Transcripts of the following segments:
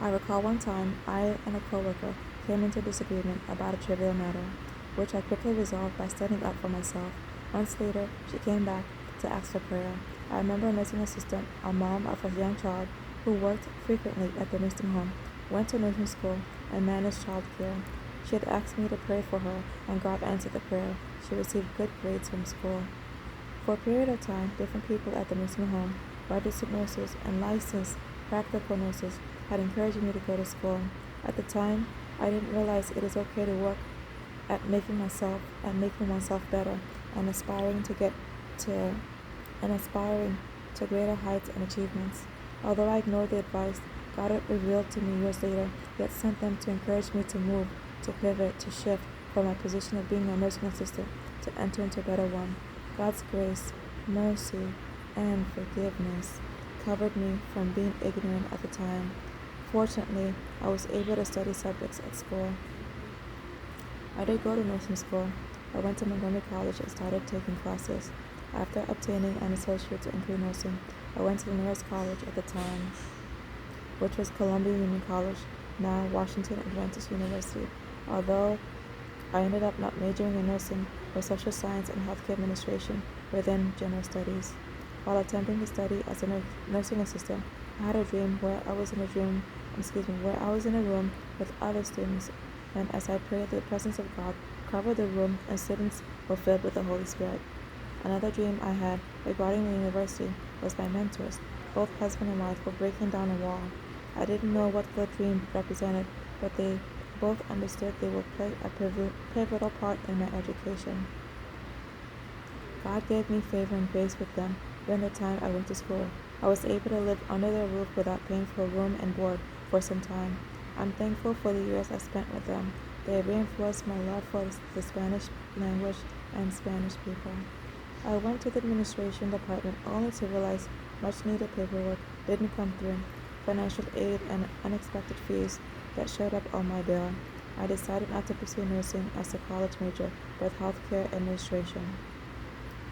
I recall one time I and a coworker came into disagreement about a trivial matter, which I quickly resolved by standing up for myself. Months later, she came back to ask for prayer. I remember a nursing assistant, a mom of a young child who worked frequently at the nursing home, went to nursing school, and managed child care. She had asked me to pray for her, and God answered the prayer. She received good grades from school. For a period of time, different people at the nursing home, registered nurses and licensed practical nurses, had encouraged me to go to school. At the time, I didn't realize it is okay to work at making oneself better and to aspiring to greater heights and achievements. Although I ignored the advice God had revealed to me years later, yet sent them to encourage me to move, to pivot, to shift from my position of being a nursing assistant to enter into a better one. God's grace, mercy, and forgiveness covered me from being ignorant at the time. Fortunately, I was able to study subjects at school. I did go to nursing school. I went to Montgomery College and started taking classes. After obtaining an associate's in pre-nursing, I went to the nearest college at the time, which was Columbia Union College, now Washington Adventist University. Although I ended up not majoring in nursing, but social science and healthcare administration within general studies. While attempting to study as a nursing assistant, I had a dream where I was in a room with other students, and as I prayed, the presence of God covered the room and students were filled with the Holy Spirit. Another dream I had regarding the university was my mentors, both husband and wife, were breaking down a wall. I didn't know what the dream represented, but they both understood they would play a pivotal part in my education. God gave me favor and grace with them during the time I went to school. I was able to live under their roof without paying for room and board for some time. I'm thankful for the years I spent with them. They reinforced my love for the Spanish language and Spanish people. I went to the administration department only to realize much needed paperwork didn't come through, financial aid and unexpected fees that showed up on my bill. I decided not to pursue nursing as a college major, but healthcare administration.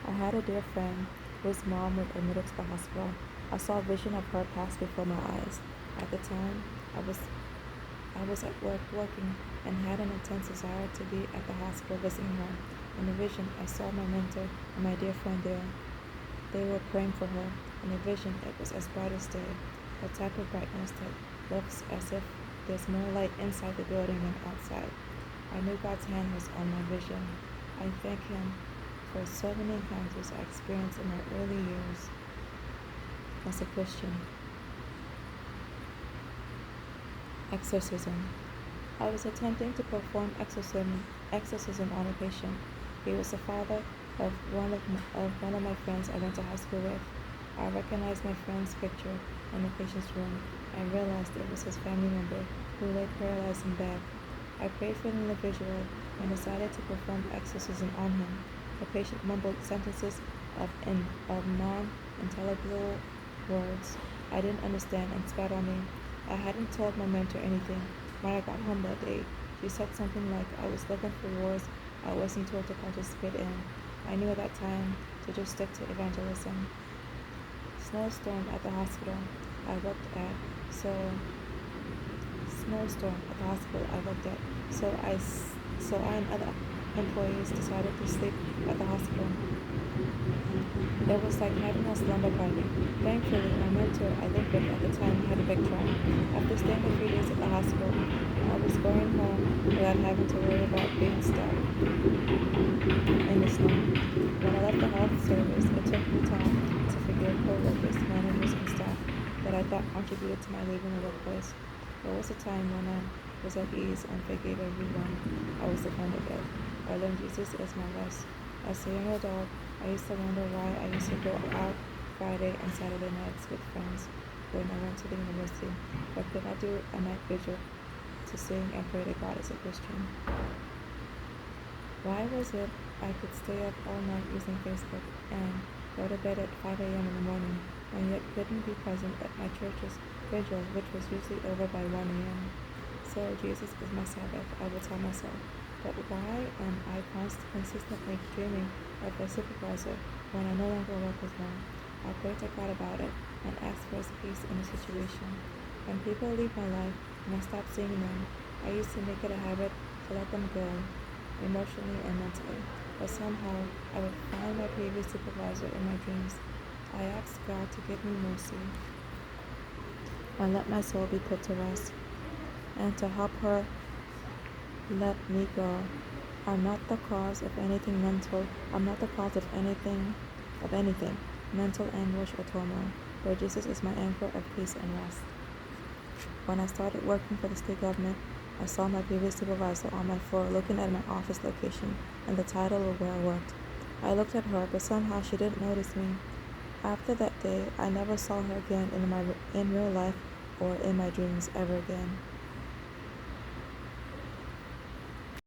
I had a dear friend whose mom was admitted to the hospital. I saw a vision of her pass before my eyes. At the time, I was at work working and had an intense desire to be at the hospital visiting her. In the vision, I saw my mentor and my dear friend there. They were praying for her. In the vision, it was as bright as day, the type of brightness that looks as if there's more light inside the building than outside. I knew God's hand was on my vision. I thank Him for so many encounters I experienced in my early years as a Christian. Exorcism. I was attempting to perform exorcism on a patient. He was the father of one of my friends I went to high school with. I recognized my friend's picture in the patient's room and realized it was his family member who lay paralyzed in bed. I prayed for the individual and decided to perform exorcism on him. The patient mumbled sentences of non-intelligible words I didn't understand and spat on me. I hadn't told my mentor anything. When I got home that day, she said something like I was looking for wars I wasn't told to participate in. I knew at that time to just stick to evangelism. Snowstorm at the hospital I worked at. So I and other employees decided to sleep at the hospital. It was like having a slumber party. Thankfully, my mentor I lived with at the time had a big truck. After staying a few days at the hospital, I was going home without having to worry about being stuck in the snow. When I left the health service, it took me time to forgive co-workers, managers, and staff that I thought contributed to my leaving the workplace. There was a time when I was at ease and forgave everyone I was offended with. I learned Jesus is my rest. As a young adult, I used to wonder why I used to go out Friday and Saturday nights with friends when I went to the university, but could not do a night vigil to sing and pray to God as a Christian. Why was it I could stay up all night using Facebook and go to bed at 5 a.m. in the morning, and yet couldn't be present at my church's vigil, which was usually over by 1 a.m.? So Jesus is my Sabbath, I will tell myself. But why am I consistently dreaming of a supervisor when I no longer work with him? I pray to God about it and ask for His peace in the situation. When people leave my life and I stop seeing them, I used to make it a habit to let them go, emotionally and mentally. But somehow, I would find my previous supervisor in my dreams. I asked God to give me mercy and let my soul be put to rest, and to help her let me go. I'm not the cause of anything mental. I'm not the cause of anything, mental anguish or turmoil, but Jesus is my anchor of peace and rest. When I started working for the state government, I saw my previous supervisor on my floor looking at my office location and the title of where I worked. I looked at her, but somehow she didn't notice me. After that day, I never saw her again in real life or in my dreams ever again.